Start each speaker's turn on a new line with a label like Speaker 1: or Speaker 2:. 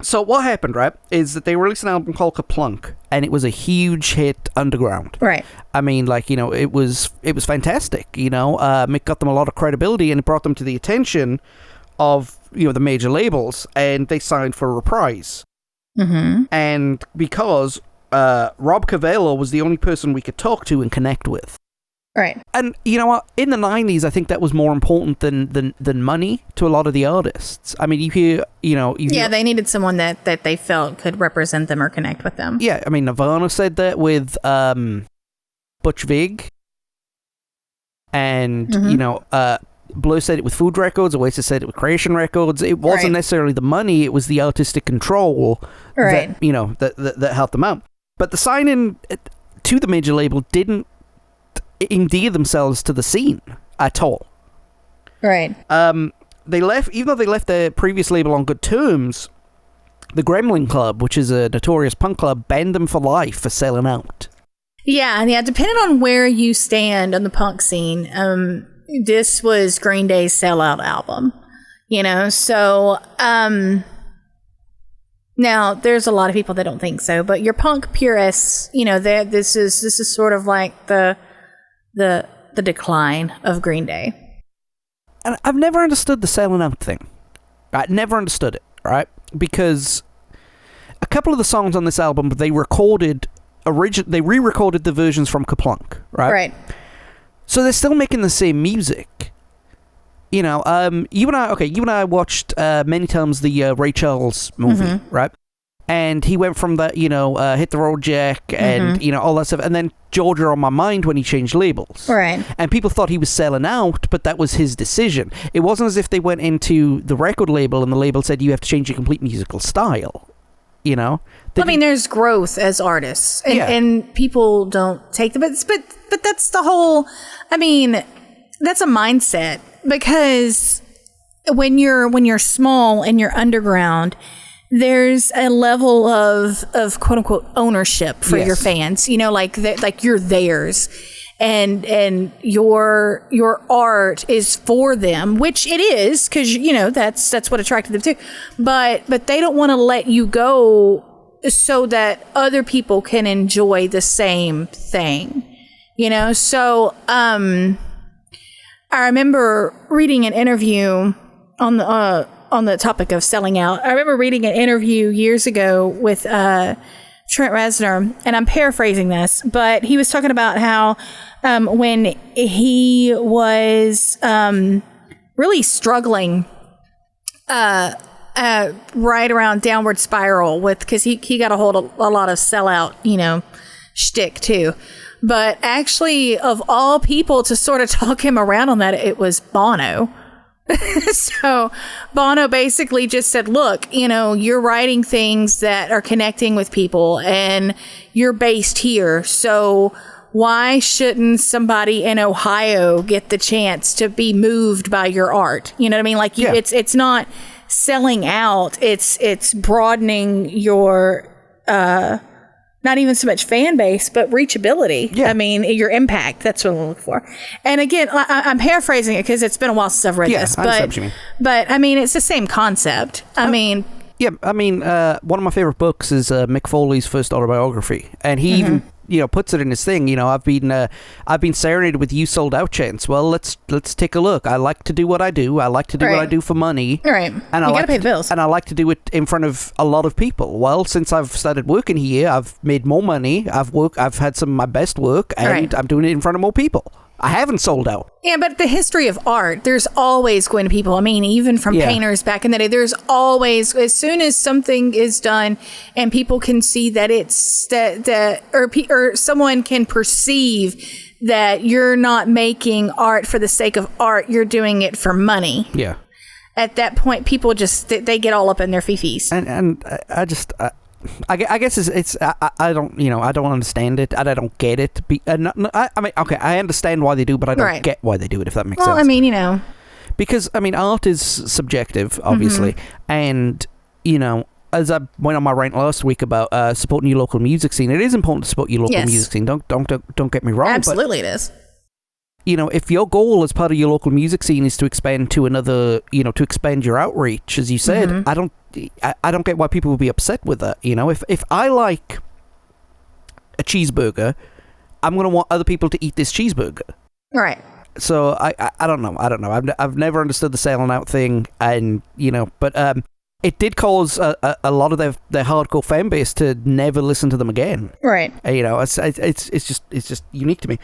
Speaker 1: So what happened, right, is that they released an album called Kaplunk, and it was a huge hit underground.
Speaker 2: Right.
Speaker 1: I mean, like, it was fantastic, It got them a lot of credibility, and it brought them to the attention of, the major labels, and they signed for Reprise.
Speaker 2: Mm-hmm.
Speaker 1: And because Rob Cavallo was the only person we could talk to and connect with.
Speaker 2: Right.
Speaker 1: And you know what? In the 90s, I think that was more important than money to a lot of the artists. I mean, you hear...
Speaker 2: Yeah, they needed someone that they felt could represent them or connect with them.
Speaker 1: Yeah, I mean, Nirvana said that with Butch Vig. And, Blur said it with Food Records. Oasis said it with Creation Records. It wasn't necessarily the money. It was the artistic control that, that helped them out. But the sign-in to the major label didn't endear themselves to the scene at all.
Speaker 2: Right.
Speaker 1: They left, even though they left their previous label on good terms, the Gremlin Club, which is a notorious punk club, banned them for life for selling out.
Speaker 2: Yeah, depending on where you stand on the punk scene, this was Green Day's sellout album, so, now there's a lot of people that don't think so, but your punk purists, this is sort of like the decline of Green Day.
Speaker 1: And I've never understood the selling out thing. I never understood it, right? Because a couple of the songs on this album, they re-recorded the versions from Kaplunk, right?
Speaker 2: Right.
Speaker 1: So they're still making the same music. You and I watched many times the Ray Charles movie, right? And he went from that, Hit the Road Jack and, all that stuff. And then Georgia on My Mind when he changed labels.
Speaker 2: Right.
Speaker 1: And people thought he was selling out, but that was his decision. It wasn't as if they went into the record label and the label said, you have to change your complete musical style. There's growth as artists. And people don't take the... But that's the whole... that's a mindset. Because when you're small and you're underground... There's a level of quote unquote ownership for your fans, like you're theirs, and your art is for them, which it is, because that's what attracted them to, but they don't want to let you go so that other people can enjoy the same thing, So I remember reading an interview on the topic of selling out. I remember reading an interview years ago with Trent Reznor, and I'm paraphrasing this, but he was talking about how when he was really struggling right around Downward Spiral because he got a hold of a lot of sellout, shtick too. But actually, of all people to sort of talk him around on that, it was Bono. So Bono basically just said, look, you're writing things that are connecting with people and you're based here. So why shouldn't somebody in Ohio get the chance to be moved by your art? You know what I mean? Like it's not selling out. It's broadening your, not even so much fan base, but reachability. Yeah. Your impact. That's what I'm looking for. And again, I'm paraphrasing it because it's been a while since I've read this. I understand what you mean.
Speaker 2: But it's the same concept. One
Speaker 1: of my favorite books is Mick Foley's first autobiography, and he even puts it in his thing. I've been serenaded with "You Sold Out" chants. Well, let's take a look. I like to do what I do. I like to do what I do for money.
Speaker 2: Right.
Speaker 1: And
Speaker 2: you gotta pay the bills.
Speaker 1: And I like to do it in front of a lot of people. Well, since I've started working here, I've made more money. I've had some of my best work, and I'm doing it in front of more people. I haven't sold out.
Speaker 2: Yeah, but the history of art, there's always going to people. Even from painters back in the day, there's always, as soon as something is done and people can see that it's or someone can perceive that you're not making art for the sake of art, you're doing it for money.
Speaker 1: Yeah.
Speaker 2: At that point, people they get all up in their fifis.
Speaker 1: And I guess it's I don't understand it and I don't get it. I understand why they do, but I don't get why they do it, if that makes sense.
Speaker 2: Well,
Speaker 1: because art is subjective, obviously, and as I went on my rant last week about supporting your local music scene, it is important to support your local music scene. Don't get me wrong.
Speaker 2: Absolutely, it is.
Speaker 1: if your goal as part of your local music scene is to expand to another, to expand your outreach, as you said, I don't get why people would be upset with that. If I like a cheeseburger, I'm going to want other people to eat this cheeseburger.
Speaker 2: Right.
Speaker 1: So I don't know. I've never understood the selling out thing, and but it did cause a lot of their hardcore fan base to never listen to them again.
Speaker 2: Right.
Speaker 1: It's just unique to me.